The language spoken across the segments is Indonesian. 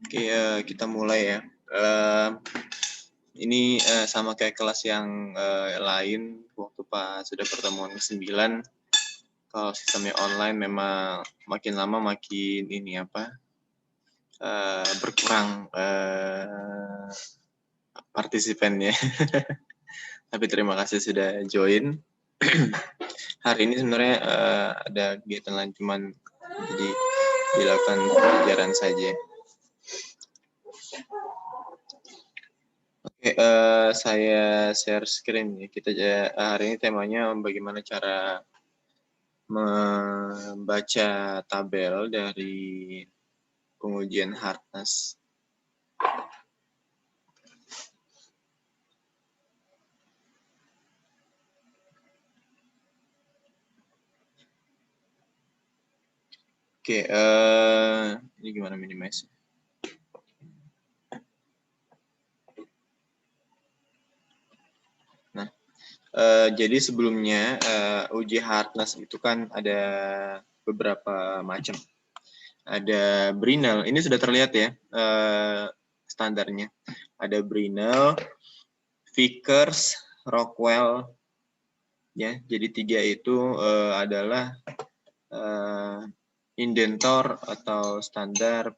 Oke, kita mulai ya. Ini sama kayak kelas yang lain waktu pas sudah pertemuan ke-9. Kalau sistemnya online memang makin lama makin ini berkurang partisipannya. Tapi terima kasih sudah join. Hari ini sebenarnya ada kegiatan lain, cuman jadi dilakukan pelajaran saja. Oke, saya share screen ya. Kita hari ini temanya bagaimana cara membaca tabel dari pengujian hardness. Oke, ini gimana minimize? Nah, jadi sebelumnya uji hardness itu kan ada beberapa macam. Ada Brinell, ini sudah terlihat ya standarnya. Ada Brinell, Vickers, Rockwell, ya. Jadi 3 itu adalah indentor atau standar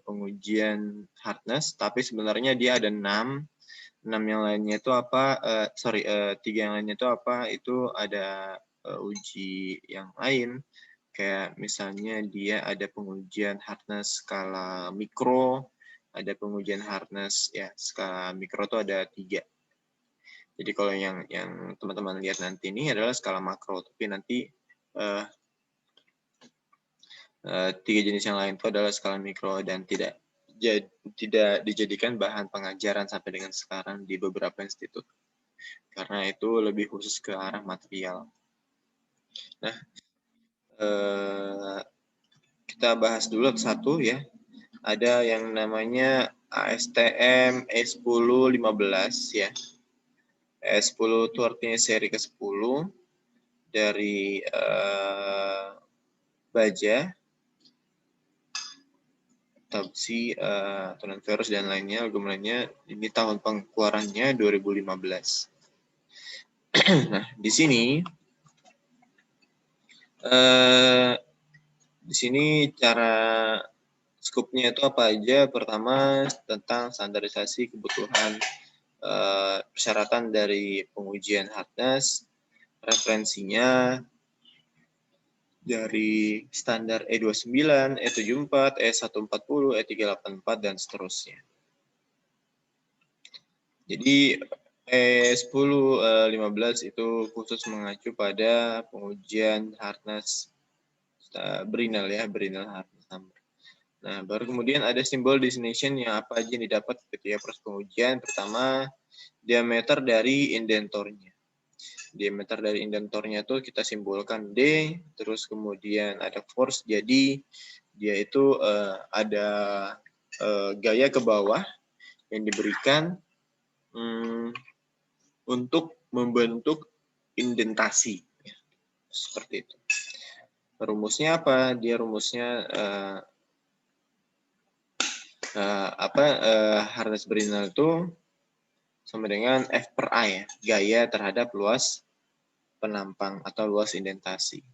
pengujian hardness, tapi sebenarnya dia ada 6 yang lainnya itu apa? 3 yang lainnya itu apa? Itu ada uji yang lain, kayak misalnya dia ada pengujian hardness skala mikro, ada pengujian hardness ya skala mikro itu ada 3. Jadi kalau yang teman-teman lihat nanti ini adalah skala makro, tapi nanti 3 jenis yang lain itu adalah skala mikro dan tidak dijadikan bahan pengajaran sampai dengan sekarang di beberapa institut, karena itu lebih khusus ke arah material. Nah, kita bahas dulu satu ya. Ada yang namanya ASTM E1015 ya. E10 itu artinya seri ke-10 dari baja, Tabsi, Virus dan lainnya, lainnya. Ini tahun pengeluarannya 2015. Nah, di sini cara skupnya itu apa aja? Pertama tentang standarisasi kebutuhan persyaratan dari pengujian hardness, referensinya dari standar E29, E74, E140, E384, dan seterusnya. Jadi E1015 itu khusus mengacu pada pengujian hardness Brinell ya, Brinell hardness number. Nah, baru kemudian ada simbol destination yang apa aja yang didapat ketika proses pengujian. Pertama, diameter dari indentornya. Diameter dari indentornya itu kita simbolkan D, terus kemudian ada force, jadi dia itu ada gaya ke bawah yang diberikan untuk membentuk indentasi, ya, seperti itu. Rumusnya apa? Dia rumusnya hardness Brinell itu sama dengan F per A ya, gaya terhadap luas penampang atau luas indentasi.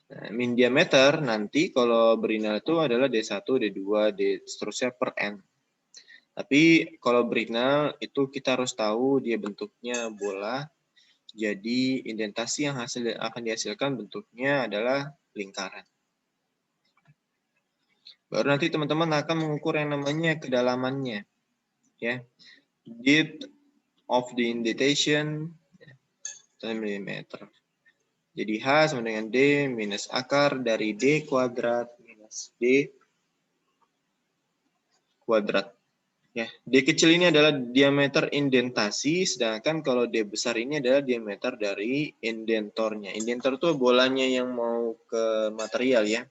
Nah, min diameter nanti kalau Brinell itu adalah D1, D2, D seterusnya per N. Tapi kalau Brinell itu kita harus tahu dia bentuknya bola, jadi indentasi yang akan dihasilkan bentuknya adalah lingkaran. Baru nanti teman-teman akan mengukur yang namanya kedalamannya, ya, depth of the indentation mm. Jadi H sama dengan D minus akar dari D kuadrat minus D kuadrat. Ya, D kecil ini adalah diameter indentasi, sedangkan kalau D besar ini adalah diameter dari indentornya. Indentor itu bolanya yang mau ke material ya.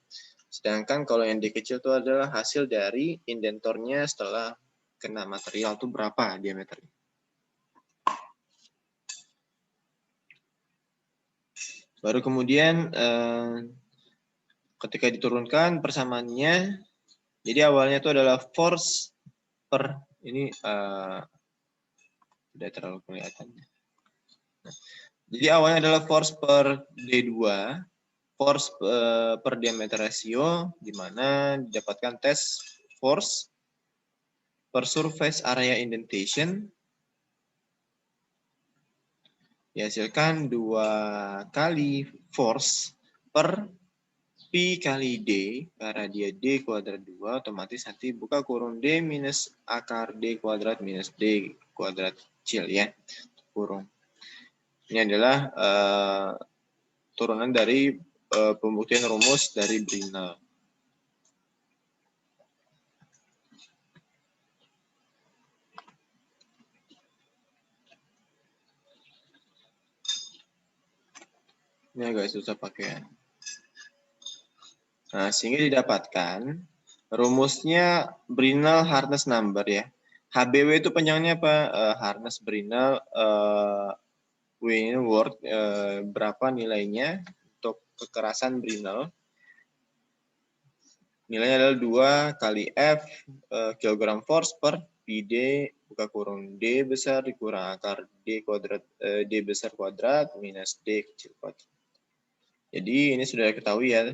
Sedangkan kalau yang D kecil itu adalah hasil dari indentornya setelah kena material itu berapa diameternya. Baru kemudian ketika diturunkan persamaannya Jadi awalnya itu adalah force per, ini tidak terlalu kelihatan. Nah, jadi awalnya adalah force per D2, force per diameter ratio, di mana didapatkan tes force per surface area indentation, dihasilkan 2 kali force per Pi kali D, karena dia D kuadrat 2, otomatis nanti buka kurung D minus akar D kuadrat minus D kuadrat kecil ya, kurung. Ini adalah turunan dari pembuktian rumus dari Brinell. Ini agak susah pakai. Nah, sehingga didapatkan rumusnya Brinell hardness number ya. HBW itu panjangnya apa? Hardness Brinell W ini word berapa nilainya untuk kekerasan Brinell. Nilainya adalah 2 kali F kilogram force per PD buka kurung D besar dikurang akar D kuadrat D besar kuadrat minus D kecil kuadrat. Jadi ini sudah diketahui ya,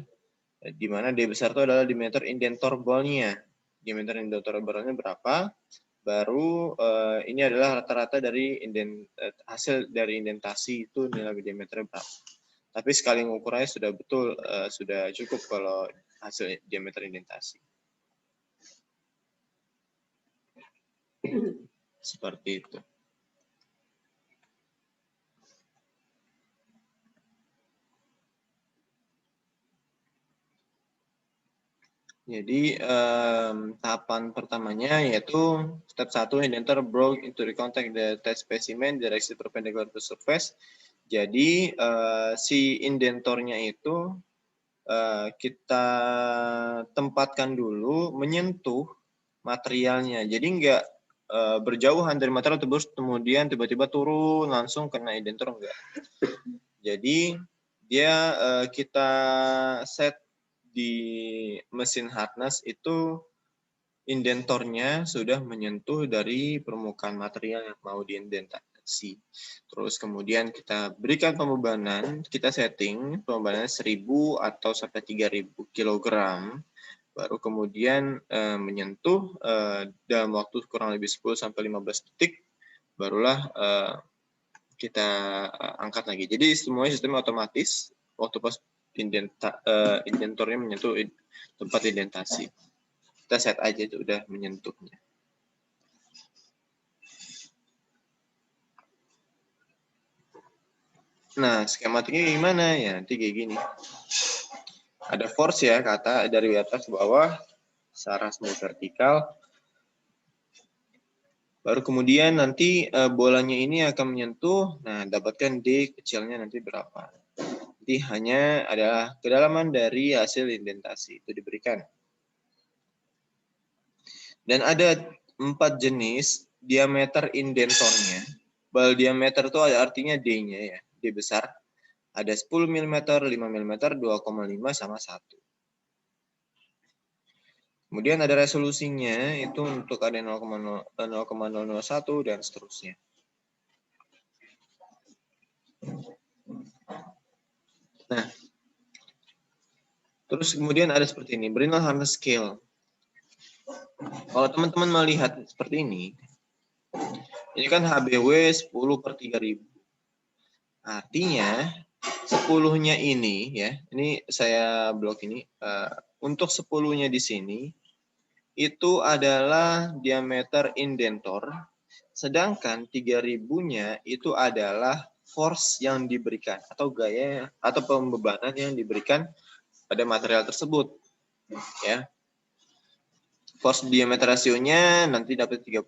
di mana D besar itu adalah diameter indentor ballnya. Diameter indentor ballnya berapa? Baru ini adalah rata-rata dari hasil dari indentasi itu nilai diameternya berapa. Tapi sekali mengukurnya sudah betul, sudah cukup kalau hasil diameter indentasi. Seperti itu. Jadi tahapan pertamanya yaitu step 1 indentor broke into the contact the test specimen direction perpendicular to surface. Jadi si indentornya itu kita tempatkan dulu menyentuh materialnya. Jadi enggak berjauhan dari material terus kemudian tiba-tiba turun langsung kena indentor, enggak. Jadi dia kita set di mesin hardness itu indentornya sudah menyentuh dari permukaan material yang mau diindentasi. Terus kemudian kita berikan pembebanan, kita setting pembebanannya 1000 atau sampai 3000 kg. Baru kemudian menyentuh dalam waktu kurang lebih 10 sampai 15 detik, barulah kita angkat lagi. Jadi semuanya sistem otomatis waktu pas indentornya menyentuh tempat indentasi. Kita set aja itu udah menyentuhnya. Nah, skematiknya gimana ya? Nanti kayak gini. Ada force ya, kata dari atas ke bawah, searah semua vertikal. Baru kemudian nanti bolanya ini akan menyentuh, nah dapatkan D kecilnya nanti berapa. Nanti hanya adalah kedalaman dari hasil indentasi itu diberikan. Dan ada 4 jenis diameter indentornya. Bal diameter itu artinya D-nya ya, D besar. Ada 10 mm, 5 mm, 2,5 sama 1. Kemudian ada resolusinya, itu untuk ada 0,001 dan seterusnya. Nah, terus kemudian ada seperti ini, Brinell hardness scale. Kalau teman-teman melihat seperti ini kan HBW 10/3000. Artinya 10-nya ini ya, ini saya blok ini, untuk 10-nya di sini itu adalah diameter indentor, sedangkan 3000-nya itu adalah force yang diberikan atau gaya atau pembebanan yang diberikan pada material tersebut ya. Force diameter rasionya nanti dapat 30,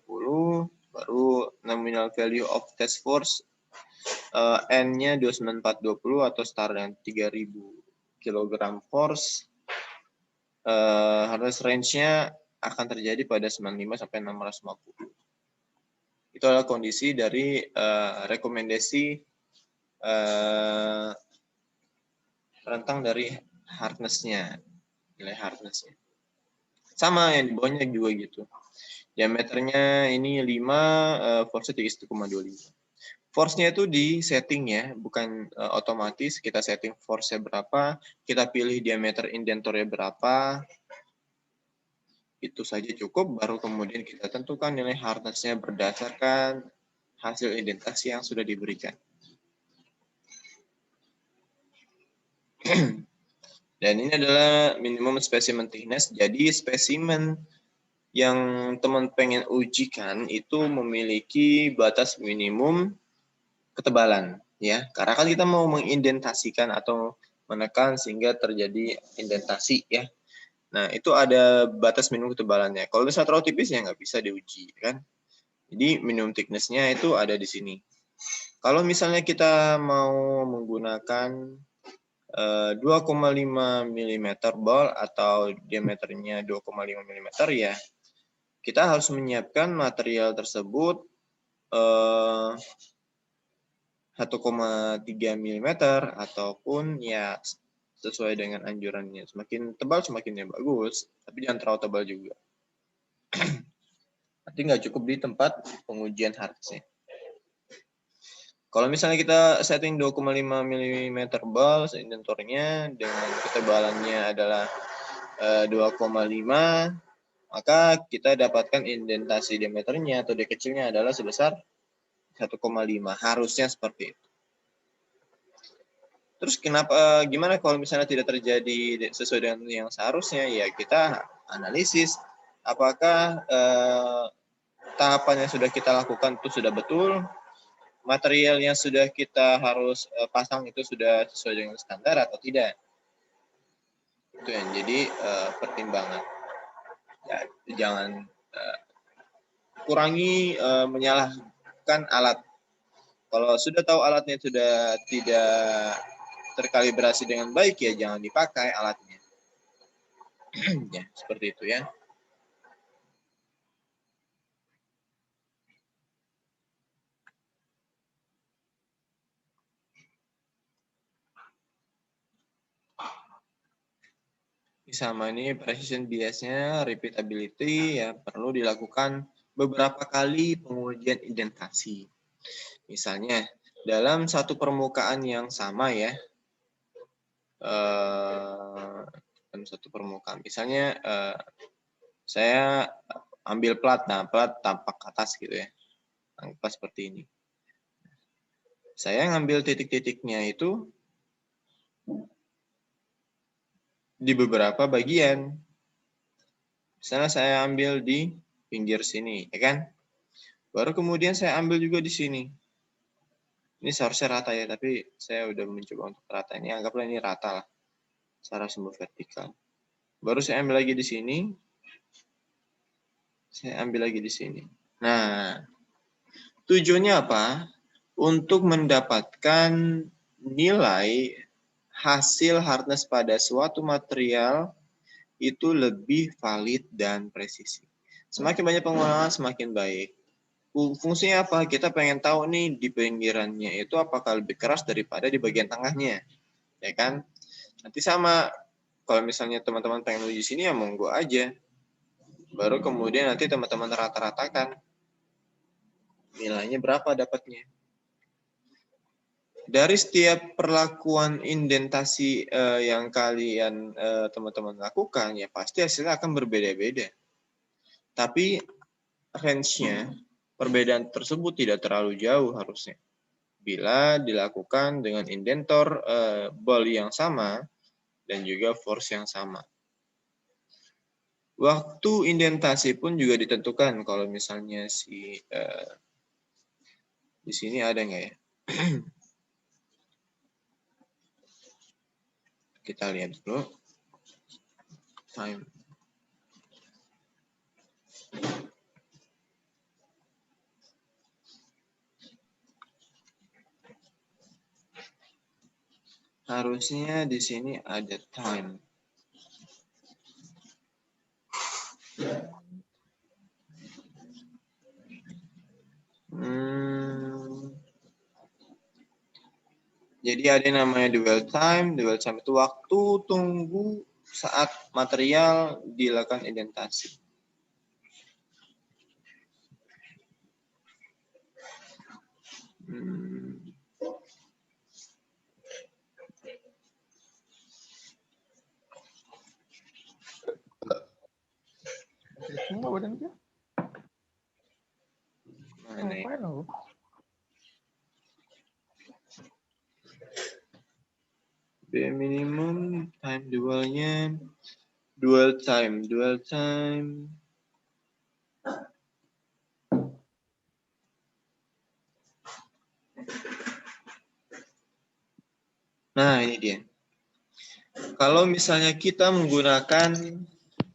baru nominal value of test force N-nya 29420 atau setara dengan 3000 kg force. Hardness range-nya akan terjadi pada 95 sampai 650. Itu adalah kondisi dari rekomendasi rentang dari hardness-nya, nilai hardness-nya. Sama yang di bawahnya juga gitu. Diameternya ini 5, force-nya 31,25. Force-nya itu di setting ya, bukan otomatis. Kita setting force-nya berapa, kita pilih diameter indentornya berapa, itu saja cukup, baru kemudian kita tentukan nilai hardness-nya berdasarkan hasil indentasi yang sudah diberikan. Dan ini adalah minimum specimen thickness, jadi spesimen yang teman pengen ujikan itu memiliki batas minimum ketebalan ya, karena kan kita mau mengindentasikan atau menekan sehingga terjadi indentasi ya. Nah itu ada batas minimum ketebalannya. Kalau misalnya terlalu tipis ya nggak bisa diuji kan. Jadi minimum thickness-nya itu ada di sini. Kalau misalnya kita mau menggunakan 2,5 mm ball atau diameternya 2,5 mm ya, kita harus menyiapkan material tersebut 1,3 mm ataupun ya sesuai dengan anjurannya. Semakin tebal semakin bagus, tapi jangan terlalu tebal juga. Nanti nggak cukup di tempat pengujian hardness-nya. Kalau misalnya kita setting 2,5 mm ball indentornya dengan ketebalannya adalah 2,5, maka kita dapatkan indentasi diameternya atau D kecilnya adalah sebesar 1,5. Harusnya seperti itu. Terus gimana kalau misalnya tidak terjadi sesuai dengan yang seharusnya? Ya kita analisis apakah tahapan yang sudah kita lakukan itu sudah betul, material yang sudah kita harus pasang itu sudah sesuai dengan standar atau tidak. Itu yang jadi pertimbangan. Ya, jangan kurangi menyalahkan alat. Kalau sudah tahu alatnya sudah tidak terkalibrasi dengan baik, ya jangan dipakai alatnya. Ya, seperti itu ya. Sama ini precision biasnya repeatability ya perlu dilakukan beberapa kali pengujian indentasi. Misalnya dalam satu permukaan yang sama ya, dalam satu permukaan. Misalnya saya ambil plat, nah plat tampak ke atas gitu ya, anggaplah seperti ini. Saya ngambil titik-titiknya itu di beberapa bagian. Misalnya saya ambil di pinggir sini, ya kan? Baru kemudian saya ambil juga di sini. Ini seharusnya rata ya, tapi saya udah mencoba untuk rata. Ini anggaplah ini rata lah, secara sumbu vertikal. Baru saya ambil lagi di sini. Saya ambil lagi di sini. Nah, tujuannya apa? Untuk mendapatkan nilai hasil hardness pada suatu material itu lebih valid dan presisi. Semakin banyak pengulangan, semakin baik. Fungsinya apa? Kita pengen tahu nih di pinggirannya itu apakah lebih keras daripada di bagian tengahnya, ya kan? Nanti sama, kalau misalnya teman-teman pengen uji sini ya monggo aja. Baru kemudian nanti teman-teman rata-ratakan nilainya berapa dapatnya. Dari setiap perlakuan indentasi yang kalian teman-teman lakukan, ya pasti hasilnya akan berbeda-beda. Tapi range-nya, perbedaan tersebut tidak terlalu jauh harusnya. Bila dilakukan dengan indentor ball yang sama dan juga force yang sama. Waktu indentasi pun juga ditentukan. Kalau misalnya di sini ada nggak ya? Kita lihat dulu. Time. Harusnya di sini ada time. Jadi ada yang namanya dwell time. Dwell time itu waktu tunggu saat material dilakukan indentasi. Semua badan dia. Mana ya? Ngapain aku? B minimum time dualnya dual time. Nah, ini dia. Kalau misalnya kita menggunakan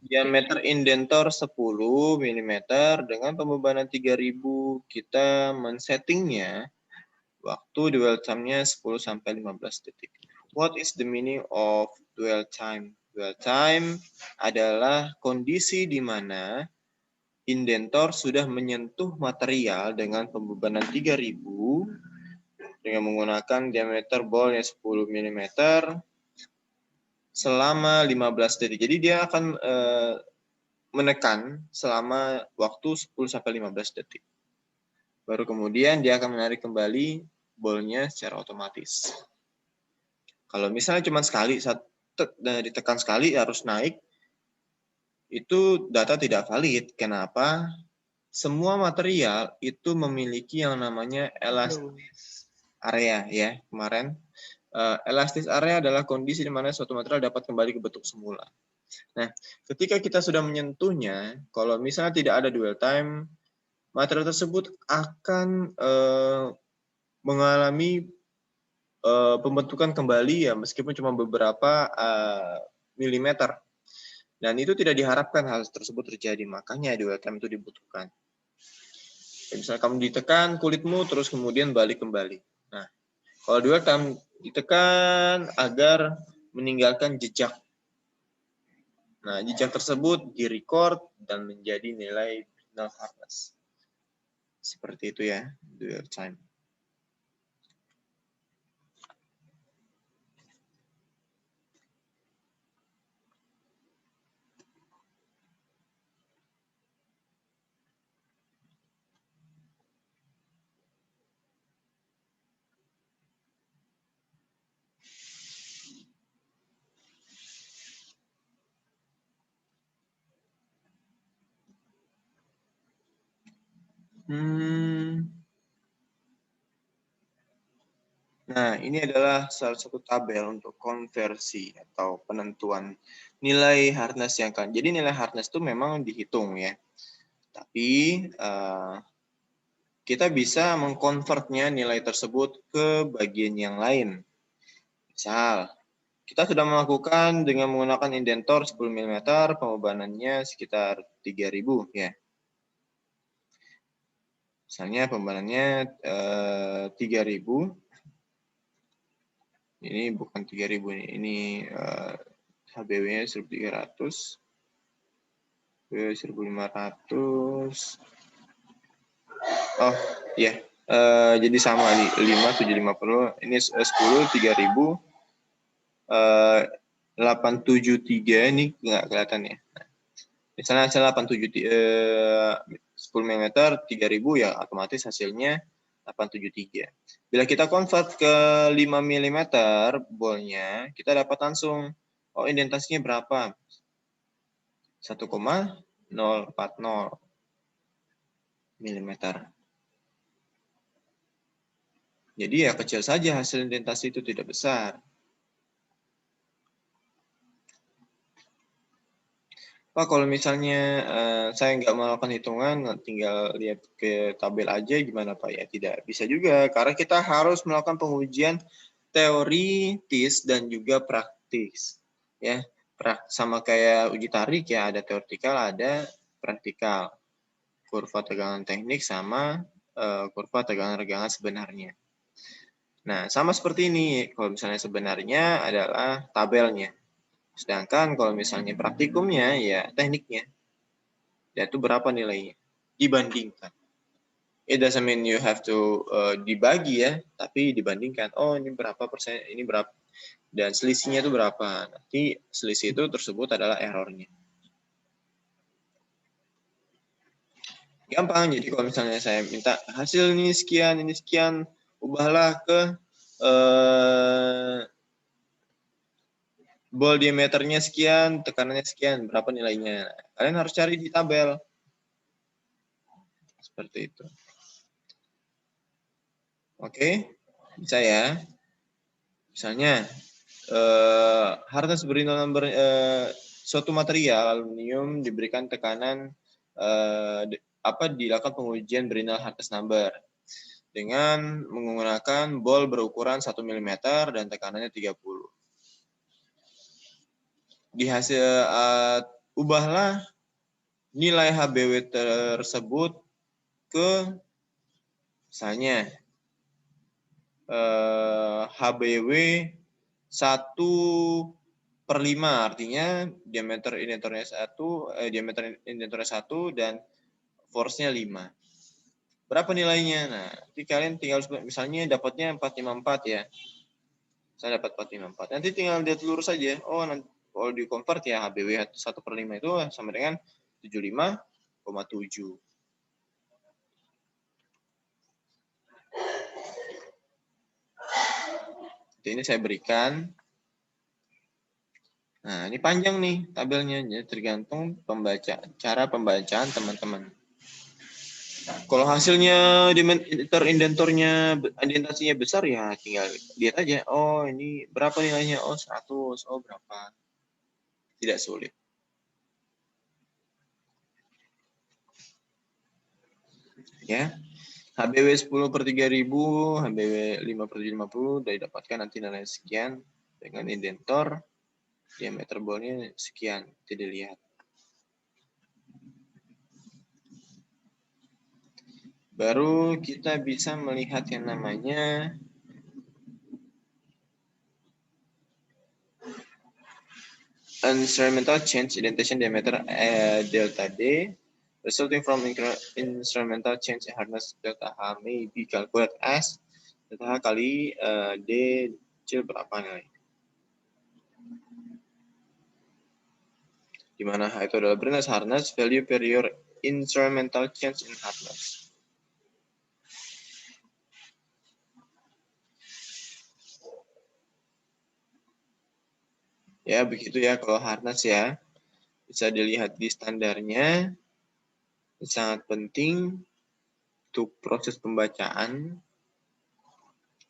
diameter indentor 10 mm dengan pembebanan 3000, kita men-settingnya waktu dwell time-nya 10 sampai 15 detik. What is the meaning of dwell time? Dwell time adalah kondisi di mana indentor sudah menyentuh material dengan pembebanan 3000 dengan menggunakan diameter bolnya 10 mm selama 15 detik. Jadi dia akan menekan selama waktu 10 sampai 15 detik. Baru kemudian dia akan menarik kembali bolnya secara otomatis. Kalau misalnya cuma sekali, ditekan sekali harus naik, itu data tidak valid. Kenapa? Semua material itu memiliki yang namanya elastis area ya. Kemarin elastis area adalah kondisi di mana suatu material dapat kembali ke bentuk semula. Nah, ketika kita sudah menyentuhnya, kalau misalnya tidak ada dwell time, material tersebut akan mengalami pembentukan kembali ya, meskipun cuma beberapa milimeter. Dan itu tidak diharapkan hal tersebut terjadi, makanya dwell time itu dibutuhkan. Misalnya kamu ditekan kulitmu, terus kemudian balik kembali. Nah, kalau dwell time ditekan agar meninggalkan jejak. Nah, jejak tersebut direcord dan menjadi nilai Britnell hardness. Seperti itu ya, dwell time. Nah, ini adalah salah satu tabel untuk konversi atau penentuan nilai hardness yang kan. Jadi nilai hardness itu memang dihitung ya. Tapi kita bisa mengkonvertnya nilai tersebut ke bagian yang lain. Misal, kita sudah melakukan dengan menggunakan indentor 10 mm, pembebanannya sekitar 3000 ya. Misalnya pembebanannya 3000. Ini bukan 3000 ini HBW-nya 1300. 1500. Oh, ya. Jadi sama nih 5750. Ini 10 3000. 873 ini nggak kelihatan ya. Misalnya hasil 10 mm 3000 ya otomatis hasilnya 873. Bila kita convert ke 5 mm bolnya, kita dapat langsung oh indentasinya berapa? 1,040 mm. Jadi ya kecil saja hasil indentasi itu tidak besar. Pak, kalau misalnya saya nggak melakukan hitungan, tinggal lihat ke tabel aja gimana Pak? Ya tidak bisa juga, karena kita harus melakukan pengujian teoritis dan juga praktis. Ya, sama kayak uji tarik ya, ada teoritikal, ada praktikal. Kurva tegangan teknik sama kurva tegangan regangan sebenarnya. Nah, sama seperti ini. Kalau misalnya sebenarnya adalah tabelnya. Sedangkan kalau misalnya praktikumnya, ya tekniknya. Yaitu berapa nilainya. Dibandingkan. It doesn't mean you have to dibagi ya, tapi dibandingkan. Oh, ini berapa persen, ini berapa. dan selisihnya itu berapa. Nanti selisih itu tersebut adalah errornya. Gampang, jadi kalau misalnya saya minta hasil ini sekian, ubahlah ke ball diameternya sekian, tekanannya sekian, berapa nilainya. Kalian harus cari di tabel. Seperti itu. Oke, bisa ya. Misalnya, hardness berinol suatu material aluminium diberikan tekanan dilakukan pengujian Brinell hardness number dengan menggunakan bol berukuran 1 mm dan tekanannya 30. Di hasil ubahlah nilai HBW tersebut ke misalnya HBW 1/5, artinya diameter indentornya 1 dan force-nya 5. Berapa nilainya? Nah, nanti kalian tinggal misalnya dapatnya 454 ya. Saya dapat 454. Nanti tinggal lihat lurus saja. Oh, nanti kalau di convert ya HBW 1/5 itu sama dengan 75,7. Ini saya berikan. Nah, ini panjang nih tabelnya, jadi tergantung cara pembacaan teman-teman. Kalau hasilnya indentornya indentasinya besar ya tinggal lihat aja. Oh, ini berapa nilainya? Oh, 100. Oh, berapa? Tidak sulit. Ya. HBW 10/3000, HBW 5/50 dari dapatkan nanti nilai sekian dengan indentor diameter bolnya sekian, tidak dilihat. Baru kita bisa melihat yang namanya instrumental change indentation diameter delta D resulting from instrumental change in hardness delta H may be calculated as delta H kali D kecil berapa nilai. Di mana H itu adalah Brinell's hardness value per your instrumental change in hardness. Ya, begitu ya kalau hardness ya. Bisa dilihat di standarnya. Sangat penting untuk proses pembacaan.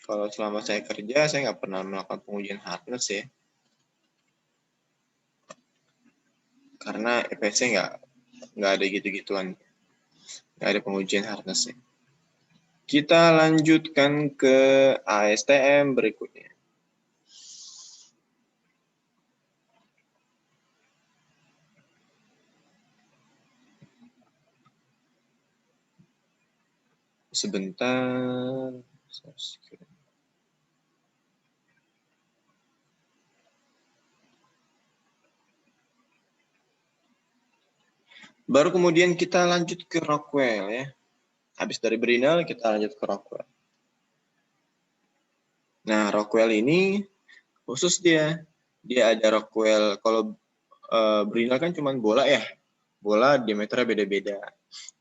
Kalau selama saya kerja, saya nggak pernah melakukan pengujian hardness ya. Karena EPC nggak ada gitu-gituan. Nggak ada pengujian hardness ya. Kita lanjutkan ke ASTM berikutnya. Sebentar. Baru kemudian kita lanjut ke Rockwell ya. Habis dari Brinell kita lanjut ke Rockwell. Nah, Rockwell ini khusus dia ada Rockwell. Kalau Brinell kan cuma bola ya. Bola diameternya beda-beda.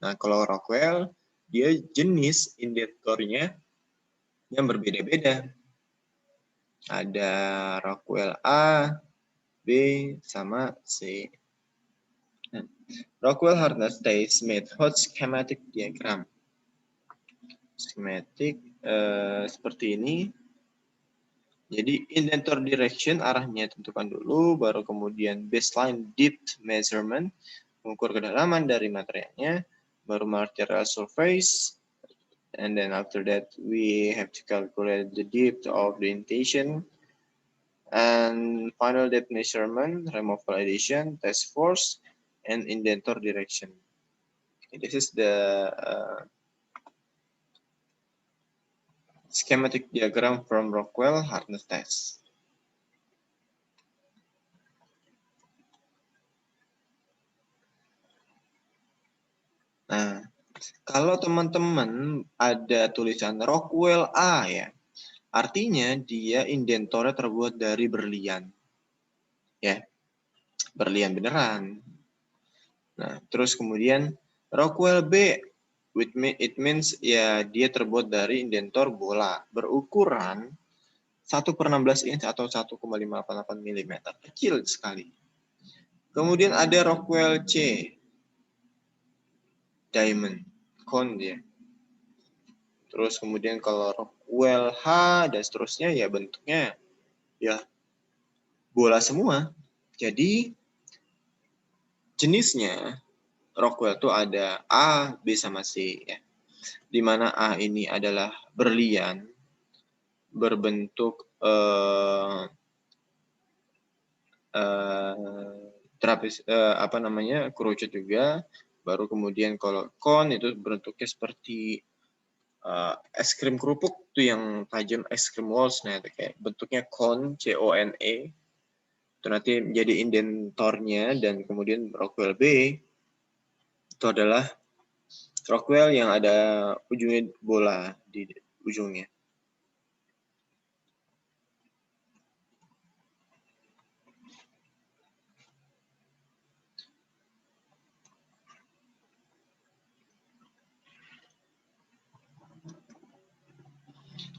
Nah, kalau Rockwell dia jenis indentornya yang berbeda-beda. Ada Rockwell A, B, sama C. Nah, Rockwell hardness test method schematic diagram. Schematic seperti ini. Jadi indentor direction arahnya tentukan dulu, baru kemudian baseline depth measurement, mengukur kedalaman dari materialnya, baru material surface, and then after that we have to calculate the depth of the indentation, and final depth measurement, removal addition, test force, and indentor direction. This is the schematic diagram from Rockwell hardness test. Nah, kalau teman-teman ada tulisan Rockwell A ya, Artinya dia indentornya terbuat dari berlian. Ya, berlian beneran. Nah, terus kemudian Rockwell B, it means ya dia terbuat dari indentor bola berukuran 1/16 inch atau 1,588 mm. Kecil sekali. Kemudian ada Rockwell C, diamond, cone dia. Terus kemudian kalau Rockwell H dan seterusnya ya bentuknya ya bola semua. Jadi jenisnya Rockwell itu ada A, B sama C ya. Di mana A ini adalah berlian berbentuk trapis kerucut juga. Baru kemudian kalau cone itu bentuknya seperti es krim kerupuk tuh yang tajam, es krim walls, nah itu kayak bentuknya cone, C-O-N-E. Itu nanti menjadi indentornya. Dan kemudian Rockwell B itu adalah Rockwell yang ada ujungnya bola di ujungnya.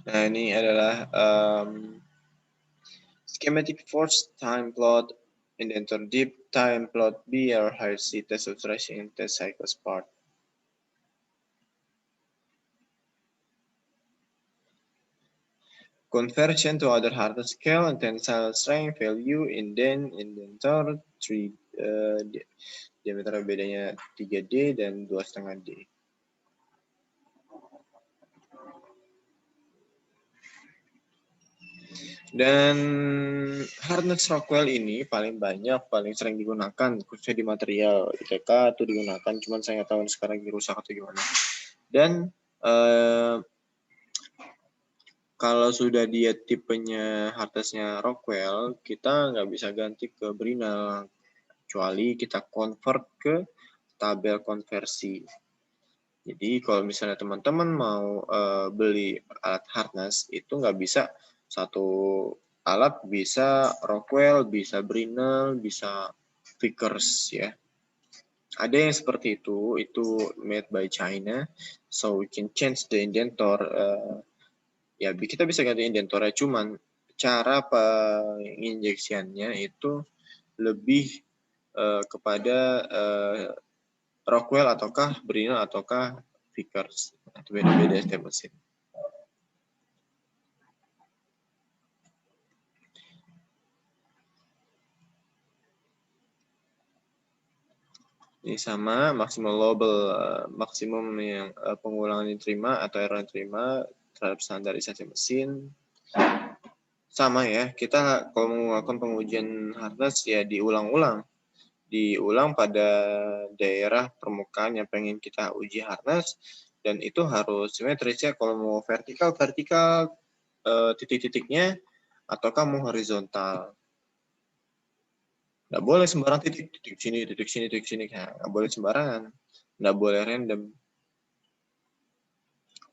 Nah, ini adalah schematic force time plot, indentor deep time plot B or higher C test of thrashing test cycles part. Conversion to other hardness scale and tensile strength value indentor 3 diameter bedanya 3D dan 2,5D. Dan hardness Rockwell ini paling sering digunakan khususnya di material ITK itu digunakan, cuman saya nggak tahu sekarang dirusak atau gimana. Dan kalau sudah dia tipenya hardness-nya Rockwell, kita nggak bisa ganti ke Brinell kecuali kita convert ke tabel konversi. Jadi kalau misalnya teman-teman mau beli alat hardness itu nggak bisa satu alat, bisa Rockwell, bisa Brinell, bisa Vickers ya. Ada yang seperti itu made by China, so we can change the indentor. Ya kita bisa ganti indentornya, cuman cara penginjeksiannya itu lebih kepada Rockwell ataukah Brinell ataukah Vickers. Itu beda-beda setiap mesin. Ini sama maksimal lobel, maksimum yang pengulangan yang diterima atau error yang diterima terhadap standarisasi mesin. Sama ya, kita kalau melakukan pengujian hardness ya diulang pada daerah permukaan yang pengen kita uji hardness, dan itu harus simetris ya. Kalau mau vertikal titik-titiknya, ataukah mau horizontal. Nggak boleh sembarang titik sini, titik sini. Nah, nggak boleh sembarangan. Nggak boleh random.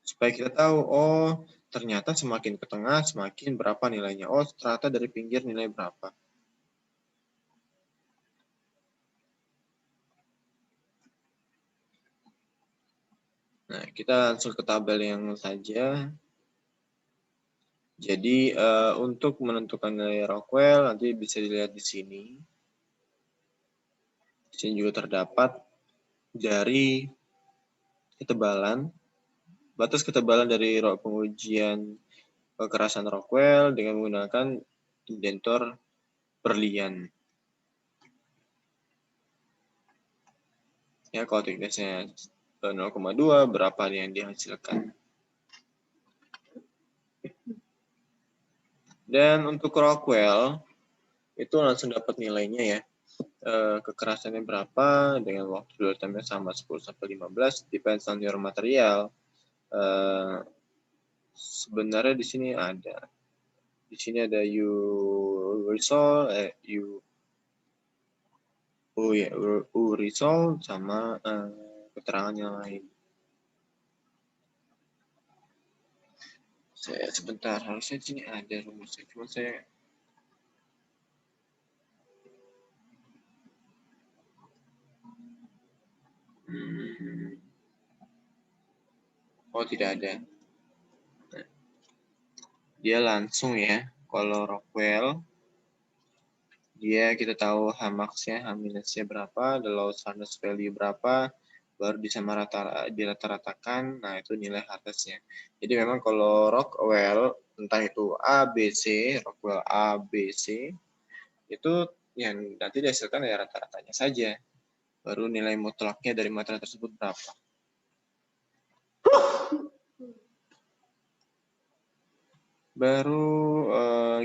Supaya kita tahu, oh ternyata semakin ke tengah, semakin berapa nilainya. Oh ternyata dari pinggir nilai berapa. Nah, kita langsung ke tabel yang saja. Jadi untuk menentukan nilai Rockwell nanti bisa dilihat di sini. Di sini juga terdapat dari ketebalan, batas ketebalan dari pengujian kekerasan Rockwell dengan menggunakan indentor berlian. Ya, kalau thickness-nya 0,2 berapa yang dihasilkan. Dan untuk Rockwell itu langsung dapat nilainya ya. Kekerasannya berapa dengan waktu dwell time-nya sama 10-15, depends on your material. Sebenarnya di sini ada U-Resolve sama keterangan yang lain. Saya sebentar, harusnya di sini ada rumusnya, cuma saya oh tidak ada. Nah, dia langsung ya, kalau Rockwell dia kita tahu H-max-nya, H-nya berapa, the lowest hardness value berapa, baru dirata-ratakan, nah itu nilai hardness-nya. Jadi memang kalau Rockwell, entah itu A, B, C, Rockwell A, B, C, itu yang nanti dihasilkan ya rata-ratanya saja. Baru nilai mutlaknya dari material tersebut berapa. Baru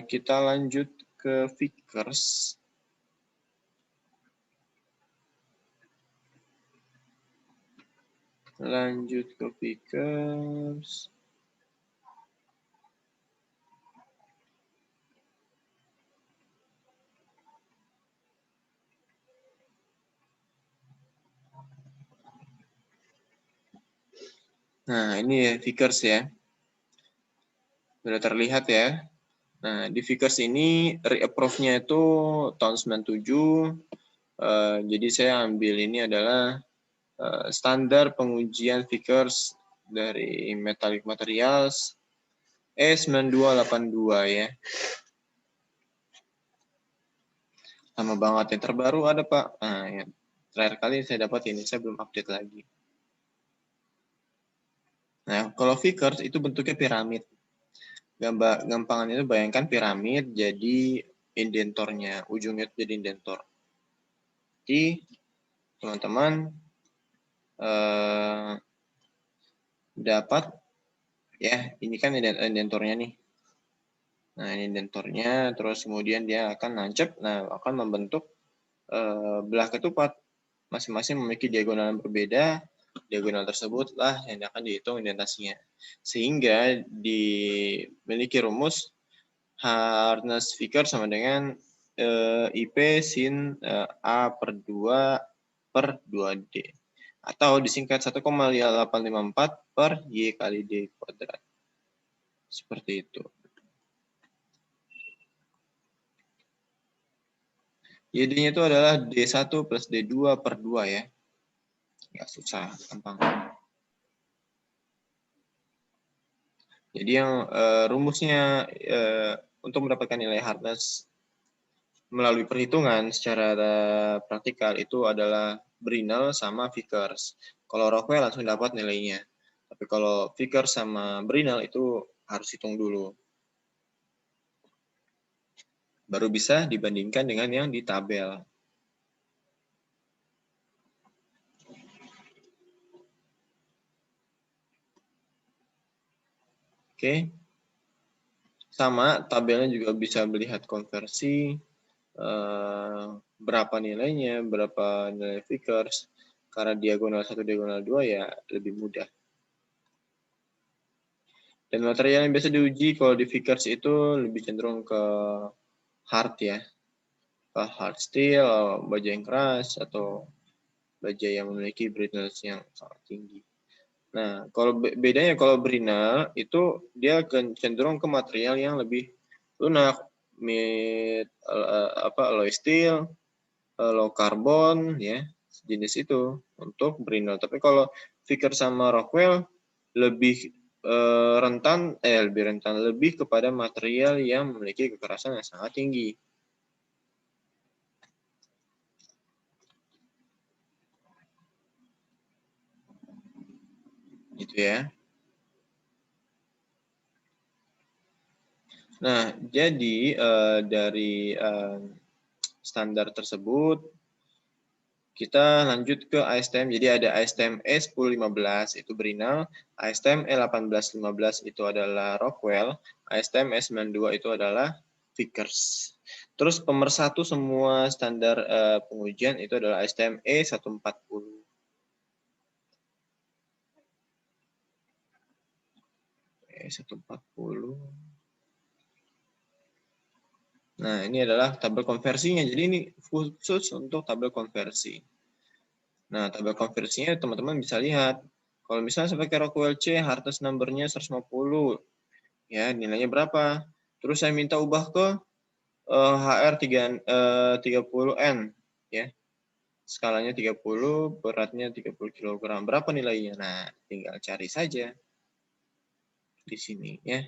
kita lanjut ke Vickers. Lanjut ke Vickers. Nah, ini ya Vickers ya. Sudah terlihat ya. Nah, di Vickers ini reapprove-nya itu tahun 97. Jadi saya ambil ini adalah standar pengujian Vickers dari Metallic Materials E9282 ya. Sama banget, yang terbaru ada Pak. Nah, ya. Terakhir kali saya dapat ini, saya belum update lagi. Nah, kalau Vickers itu bentuknya piramid. Gampangan itu bayangkan piramid jadi indentornya, ujungnya itu jadi indentor. Jadi teman-teman dapat ya, ini kan indentornya nih. Nah, ini indentornya, terus kemudian dia akan nancep, nah akan membentuk belah ketupat. Masing-masing memiliki diagonal yang berbeda, diagonal tersebut lah yang akan dihitung indentasinya. Sehingga dimiliki rumus hardness Vickers sama dengan IP sin A per 2 per 2D. Atau disingkat 1,854 per Y kali D kuadrat. Seperti itu. Y-nya itu adalah D1 plus D2 per 2 ya. Nggak susah, gampang. Jadi yang rumusnya untuk mendapatkan nilai hardness melalui perhitungan secara praktikal itu adalah Brinell sama Vickers. Kalau Rockwell langsung dapat nilainya. Tapi kalau Vickers sama Brinell itu harus hitung dulu. Baru bisa dibandingkan dengan yang di tabel. Oke. Sama, tabelnya juga bisa melihat konversi, berapa nilainya, berapa nilai Vickers. Karena diagonal 1, diagonal 2 ya lebih mudah. Dan material yang biasa diuji kalau di Vickers itu lebih cenderung ke hard ya. Ke hard steel, baja yang keras, atau baja yang memiliki brittleness yang sangat tinggi. Nah, kalau bedanya kalau Brinell itu dia cenderung ke material yang lebih lunak, alloy steel, low carbon ya, jenis itu untuk Brinell. Tapi kalau Vickers sama Rockwell lebih lebih kepada material yang memiliki kekerasan yang sangat tinggi. Gitu ya. Nah, jadi dari standar tersebut kita lanjut ke ASTM. Jadi ada ASTM E1015 itu Brinell, ASTM E1815 itu adalah Rockwell, ASTM E92 itu adalah Vickers. Terus pemersatu semua standar pengujian itu adalah ASTM E140. E140. Nah, ini adalah tabel konversinya. Jadi ini khusus untuk tabel konversi. Nah, tabel konversinya teman-teman bisa lihat. Kalau misalnya saya pakai Rockwell C, hardness number-nya 150. Ya, nilainya berapa? Terus saya minta ubah ke HR 30N, ya. Skalanya 30, beratnya 30 kg. Berapa nilainya? Nah, tinggal cari saja di sini, ya.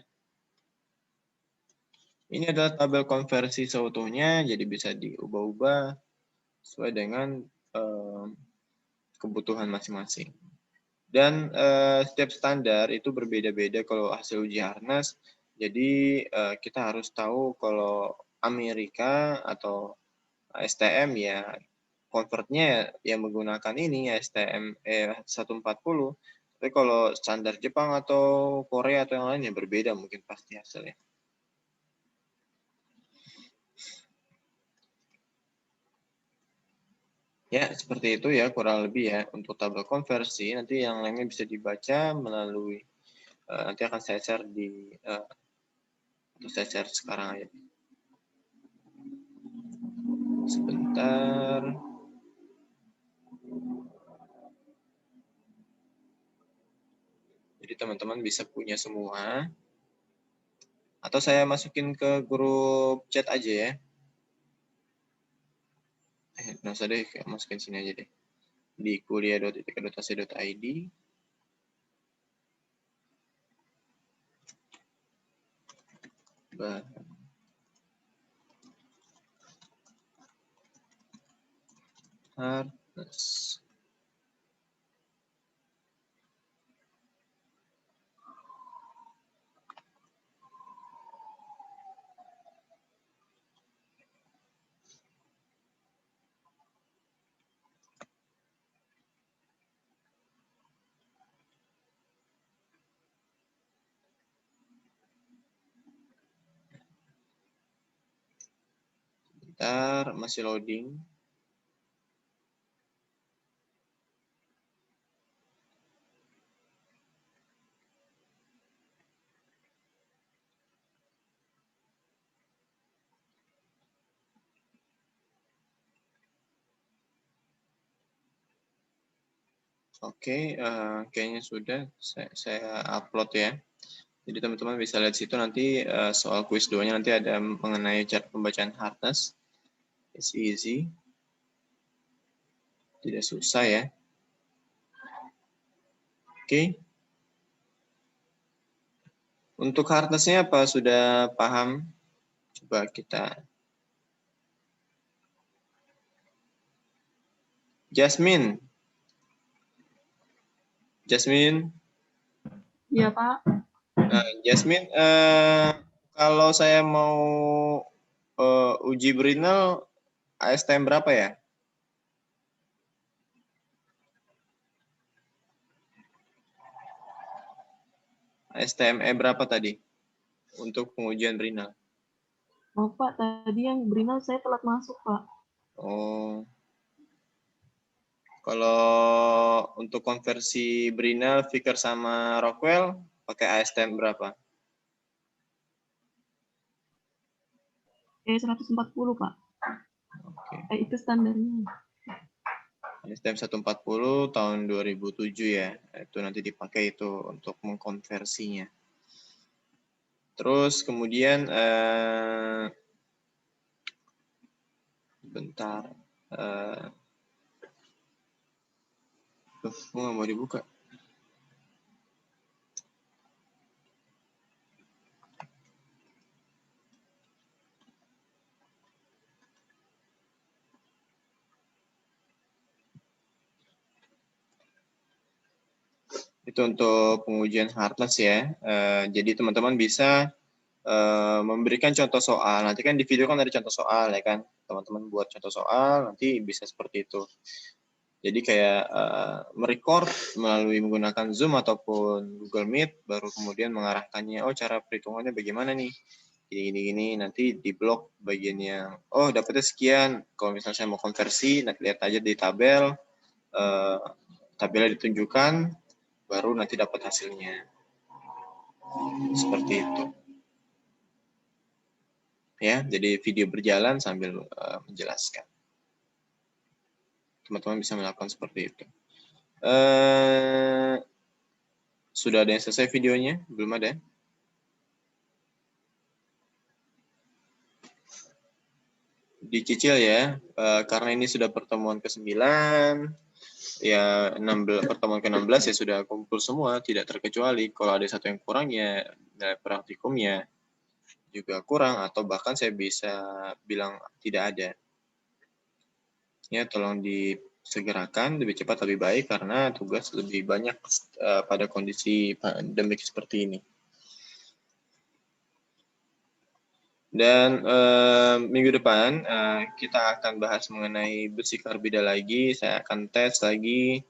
Ini adalah tabel konversi seutuhnya, jadi bisa diubah-ubah sesuai dengan kebutuhan masing-masing. Dan setiap standar itu berbeda-beda kalau hasil uji harnas. Jadi kita harus tahu kalau Amerika atau STM ya convertnya yang menggunakan ini STM 140. Tapi kalau standar Jepang atau Korea atau yang lainnya berbeda mungkin pasti hasilnya. Ya, seperti itu ya kurang lebih ya untuk tabel konversi. Nanti yang lainnya bisa dibaca melalui nanti akan saya share di saya share sekarang aja. Sebentar. Jadi teman-teman bisa punya semua. Atau saya masukin ke grup chat aja ya. Nggak usah deh, masukin sini aja deh. Di kuliah.itka.ac.id. Harness. Bentar, masih loading. Oke, kayaknya sudah saya upload ya. Jadi teman-teman bisa lihat situ nanti soal kuis 2-nya nanti ada mengenai cara pembacaan harness. It's easy. Tidak susah ya. Oke. Untuk harness-nya apa? Sudah paham? Coba kita. Jasmine. Iya, Pak. Jasmine, kalau saya mau uji Brinel, ASTM berapa ya? ASTME berapa tadi untuk pengujian Brinel? Oh, Pak, tadi yang Brinel saya telat masuk, Pak. Oh. Kalau untuk konversi Brinel, Vickers sama Rockwell, pakai ASTM berapa? 140, Pak. Oke. Itu standarnya. ASTM 140 tahun 2007 ya. Itu nanti dipakai itu untuk mengkonversinya. Terus kemudian bentar. Nggak mau dibuka. Itu untuk pengujian harness ya. Jadi teman-teman bisa memberikan contoh soal. Nanti kan di video kan ada contoh soal ya kan. Teman-teman buat contoh soal, nanti bisa seperti itu. Jadi kayak merecord melalui menggunakan Zoom ataupun Google Meet, baru kemudian mengarahkannya, oh cara perhitungannya bagaimana nih? Gini, nanti di blok bagian yang, oh dapatnya sekian. Kalau misalnya saya mau konversi, nanti lihat aja di tabel, tabelnya ditunjukkan, baru nanti dapat hasilnya. Seperti itu. Ya, jadi video berjalan sambil menjelaskan. Teman-teman bisa melakukan seperti itu. Sudah ada yang selesai videonya? Belum ada? dicicil ya, karena ini sudah pertemuan ke-9, ya 16, pertemuan ke-16 ya sudah kumpul semua, tidak terkecuali. Kalau ada satu yang kurang ya nilai praktikumnya juga kurang, atau bahkan saya bisa bilang tidak ada. Ya, tolong disegerakan, lebih cepat lebih baik, karena tugas lebih banyak pada kondisi pandemik seperti ini. Dan minggu depan kita akan bahas mengenai besi karbida lagi. Saya akan tes lagi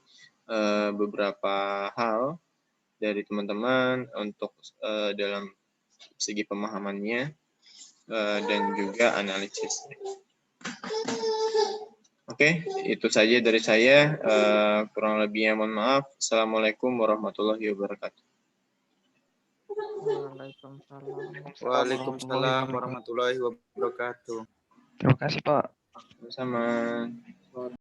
beberapa hal dari teman-teman untuk dalam segi pemahamannya dan juga analisisnya. Oke, itu saja dari saya. Kurang lebihnya mohon maaf. Assalamualaikum warahmatullahi wabarakatuh. Waalaikumsalam warahmatullahi wabarakatuh. Terima kasih, Pak. Sama-sama.